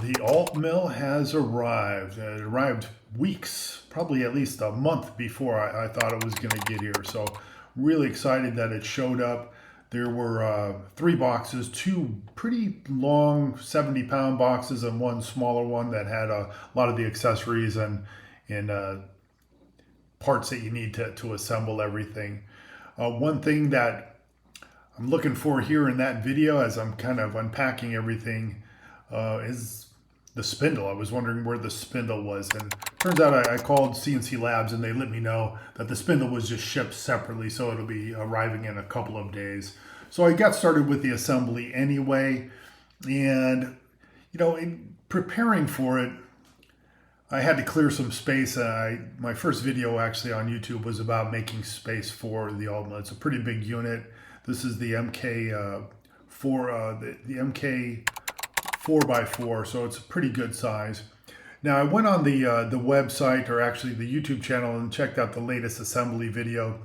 The Altmill has arrived. It arrived weeks, probably at least a month before I thought it was going to get here. So really excited that it showed up. There were 3 boxes, 2 pretty long 70-pound boxes and 1 smaller one that had a lot of the accessories and parts that you need to assemble everything. One thing that I'm looking for here in that video as I'm kind of unpacking everything is the spindle. I was wondering where the spindle was, and turns out I called CNC Labs and they let me know that the spindle was just shipped separately, so it'll be arriving in a couple of days. So I got started with the assembly anyway, and in preparing for it, I had to clear some space. My first video actually on YouTube was about making space for the Altmill. It's a pretty big unit. This is the MK4, the MK 4x4, so it's a pretty good size. Now I went on the website, or actually the YouTube channel, and checked out the latest assembly video.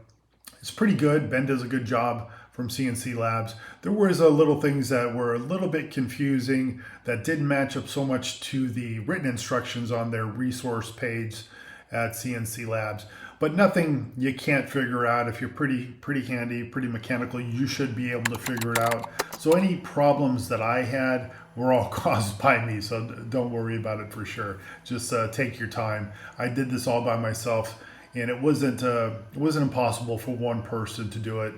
It's pretty good. Ben does a good job from CNC Labs. There was a little things that were a little bit confusing that didn't match up so much to the written instructions on their resource page at CNC Labs, but nothing you can't figure out. If you're pretty handy, pretty mechanical, you should be able to figure it out. So any problems that I had were all caused by me, so don't worry about it for sure. Just take your time. I did this all by myself, and it wasn't impossible for one person to do it.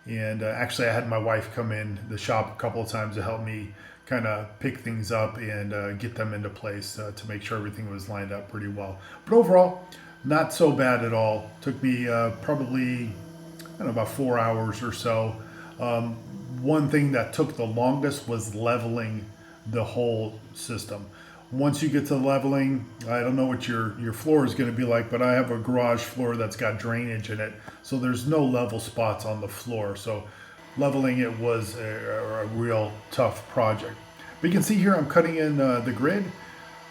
And actually I had my wife come in the shop a couple of times to help me kind of pick things up and get them into place to make sure everything was lined up pretty well. But overall, not so bad at all. Took me probably, I don't know, about 4 hours or so. One thing that took the longest was leveling the whole system. Once you get to leveling, I don't know what your floor is going to be like, but I have a garage floor that's got drainage in it, so there's no level spots on the floor. So leveling it was a real tough project. But you can see here I'm cutting in the grid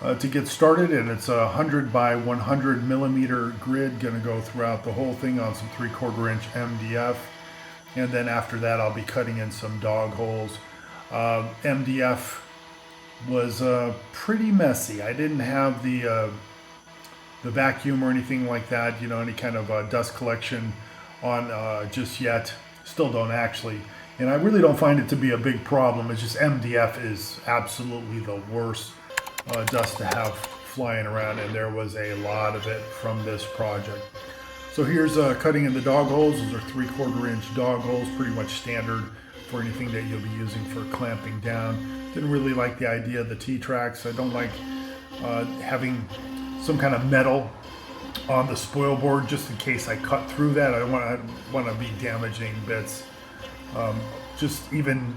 to get started, and it's a 100 by 100 millimeter grid, going to go throughout the whole thing on some 3/4 inch MDF. And then after that I'll be cutting in some dog holes. MDF was pretty messy. I didn't have the vacuum or anything like that, any kind of dust collection on just yet. Still don't actually. And I really don't find it to be a big problem. It's just MDF is absolutely the worst dust to have flying around, and there was a lot of it from this project. So here's cutting in the dog holes. Those are 3/4 inch dog holes, pretty much standard for anything that you'll be using for clamping down. Didn't really like the idea of the T-tracks. I don't like having some kind of metal on the spoil board just in case I cut through that. I don't want to be damaging bits. Just even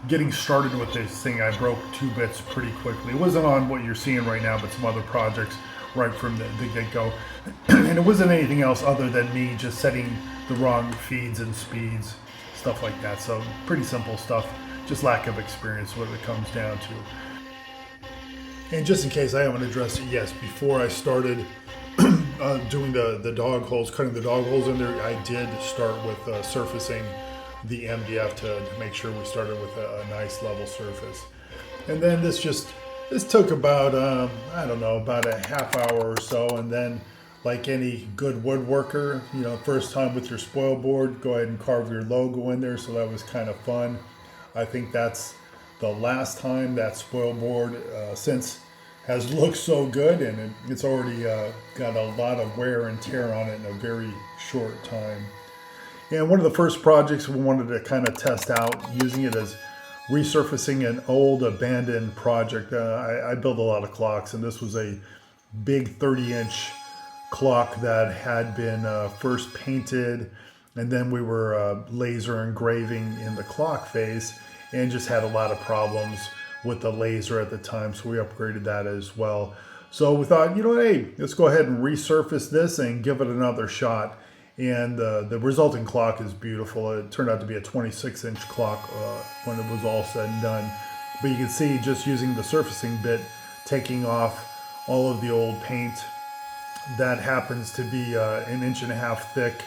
getting started with this thing, I broke 2 bits pretty quickly. It wasn't on what you're seeing right now, but some other projects right from the get-go. And it wasn't anything else other than me just setting the wrong feeds and speeds, stuff like that. So pretty simple stuff, just lack of experience what it comes down to. And just in case I haven't addressed it, yes, before I started doing the dog holes, cutting the dog holes in there, I did start with surfacing the MDF to make sure we started with a nice level surface. And then this took about, I don't know, about a half hour or so. And then, like any good woodworker, first time with your spoil board, go ahead and carve your logo in there. So that was kind of fun. I think that's the last time that spoil board since has looked so good, and it's already got a lot of wear and tear on it in a very short time. And one of the first projects we wanted to kind of test out using it as resurfacing an old abandoned project. I build a lot of clocks, and this was a big 30-inch clock that had been first painted, and then we were laser engraving in the clock face, and just had a lot of problems with the laser at the time, so we upgraded that as well. So we thought, hey, let's go ahead and resurface this and give it another shot. And the resulting clock is beautiful. It turned out to be a 26-inch clock when it was all said and done. But you can see, just using the surfacing bit, taking off all of the old paint. That happens to be 1.5 inch thick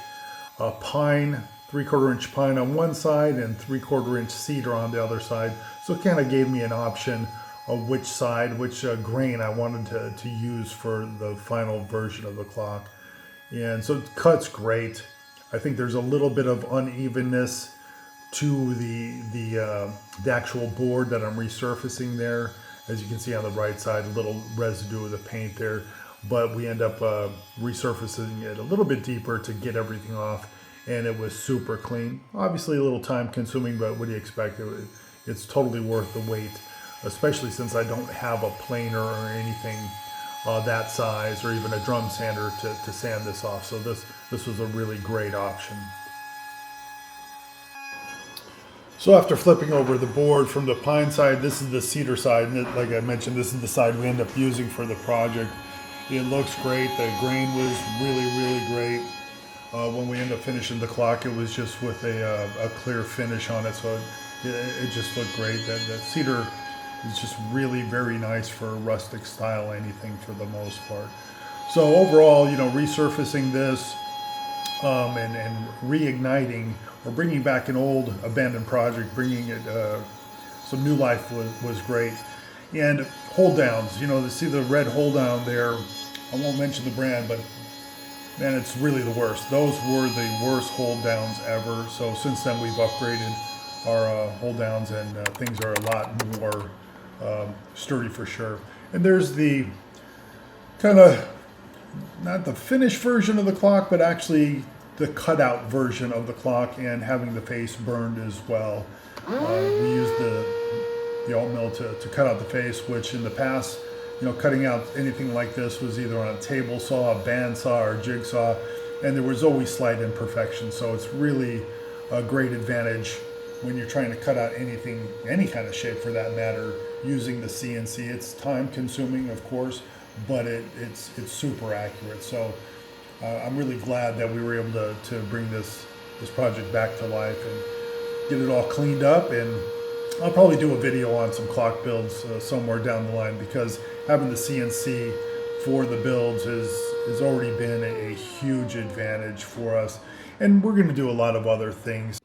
pine, 3/4 inch pine on one side and 3/4 inch cedar on the other side. So it kind of gave me an option which side, which grain I wanted to use for the final version of the clock. And so it cuts great. I think there's a little bit of unevenness to the actual board that I'm resurfacing there. As you can see on the right side, a little residue of the paint there, but we end up resurfacing it a little bit deeper to get everything off, and it was super clean. Obviously a little time consuming, but what do you expect? It's totally worth the wait, especially since I don't have a planer or anything that size, or even a drum sander to sand this off. So this was a really great option. So after flipping over the board from the pine side, this is the cedar side, and like I mentioned, this is the side we end up using for the project. It looks great. The grain was really great. When we end up finishing the clock, it was just with a clear finish on it, so it just looked great. That cedar is just really very nice for rustic style anything for the most part. So overall, resurfacing this and reigniting or bringing back an old abandoned project, bringing it some new life was great. And hold downs, to see the red hold down there, I won't mention the brand, but man, it's really the worst. Those were the worst hold downs ever. So since then we've upgraded our hold downs, and things are a lot more sturdy for sure. And there's the kind of, not the finished version of the clock, but actually the cutout version of the clock, and having the face burned as well. We used the Altmill to cut out the face, which in the past, cutting out anything like this was either on a table saw, a bandsaw, or jigsaw, and there was always slight imperfection. So it's really a great advantage when you're trying to cut out anything, any kind of shape for that matter, using the CNC. It's time consuming, of course, but it's super accurate. So I'm really glad that we were able to bring this project back to life and get it all cleaned up. And I'll probably do a video on some clock builds somewhere down the line, because having the CNC for the builds has already been a huge advantage for us. And we're going to do a lot of other things.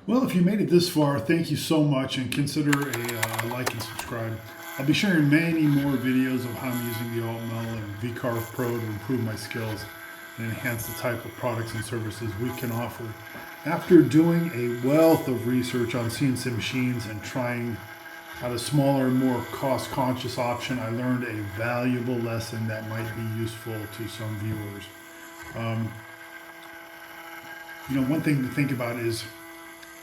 Well, if you made it this far, thank you so much, and consider a like and subscribe. I'll be sharing many more videos of how I'm using the Altmill and VCarve Pro to improve my skills and enhance the type of products and services we can offer. After doing a wealth of research on CNC machines and trying out a smaller and more cost-conscious option, I learned a valuable lesson that might be useful to some viewers. One thing to think about is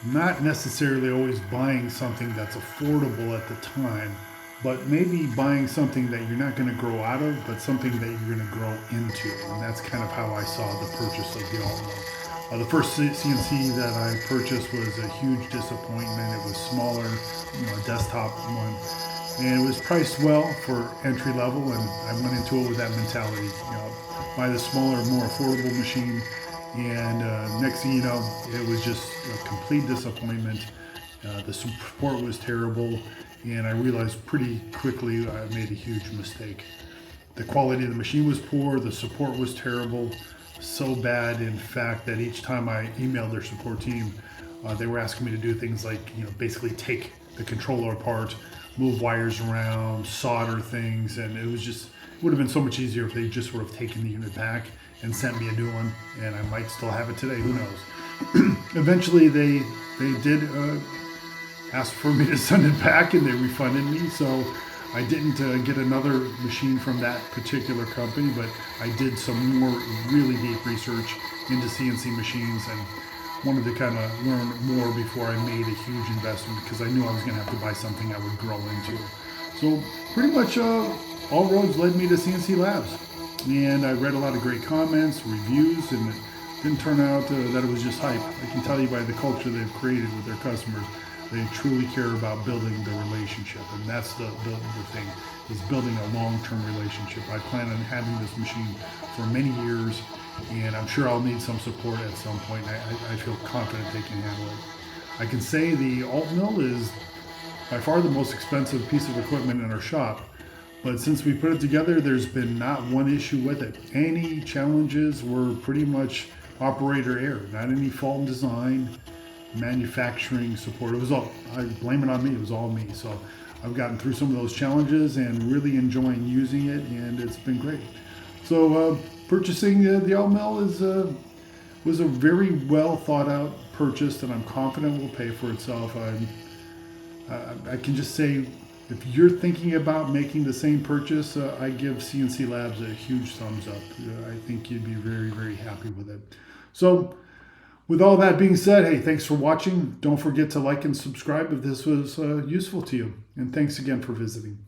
not necessarily always buying something that's affordable at the time, but maybe buying something that you're not going to grow out of, but something that you're going to grow into. And that's kind of how I saw the purchase of the Altmill. The first CNC that I purchased was a huge disappointment. It was smaller, a desktop one, and it was priced well for entry level. And I went into it with that mentality, buy the smaller, more affordable machine. And next thing you know, it was just a complete disappointment. The support was terrible, and I realized pretty quickly I made a huge mistake. The quality of the machine was poor, the support was terrible, so bad in fact that each time I emailed their support team, they were asking me to do things like, basically take the controller apart, move wires around, solder things, and it would have been so much easier if they just would have taken the unit back and sent me a new one, and I might still have it today, who knows. Eventually they did ask for me to send it back, and they refunded me, so I didn't get another machine from that particular company, but I did some more really deep research into CNC machines and wanted to kind of learn more before I made a huge investment, because I knew I was going to have to buy something I would grow into. So pretty much all roads led me to CNC Labs. And I read a lot of great comments, reviews, and it didn't turn out that it was just hype. I can tell you by the culture they've created with their customers, they truly care about building the relationship. And that's the thing, is building a long-term relationship. I plan on having this machine for many years, and I'm sure I'll need some support at some point. I feel confident they can handle it. I can say the Altmill is by far the most expensive piece of equipment in our shop. But since we put it together, there's been not one issue with it. Any challenges were pretty much operator error, not any fault in design. manufacturing support. It was all, I blame it on me, it was all me. So I've gotten through some of those challenges and really enjoying using it, and it's been great. So purchasing the Altmill was a very well thought out purchase that I'm confident will pay for itself. I can just say, if you're thinking about making the same purchase, I give CNC Labs a huge thumbs up. I think you'd be very, very happy with it. So with all that being said, hey, thanks for watching. Don't forget to like and subscribe if this was useful to you. And thanks again for visiting.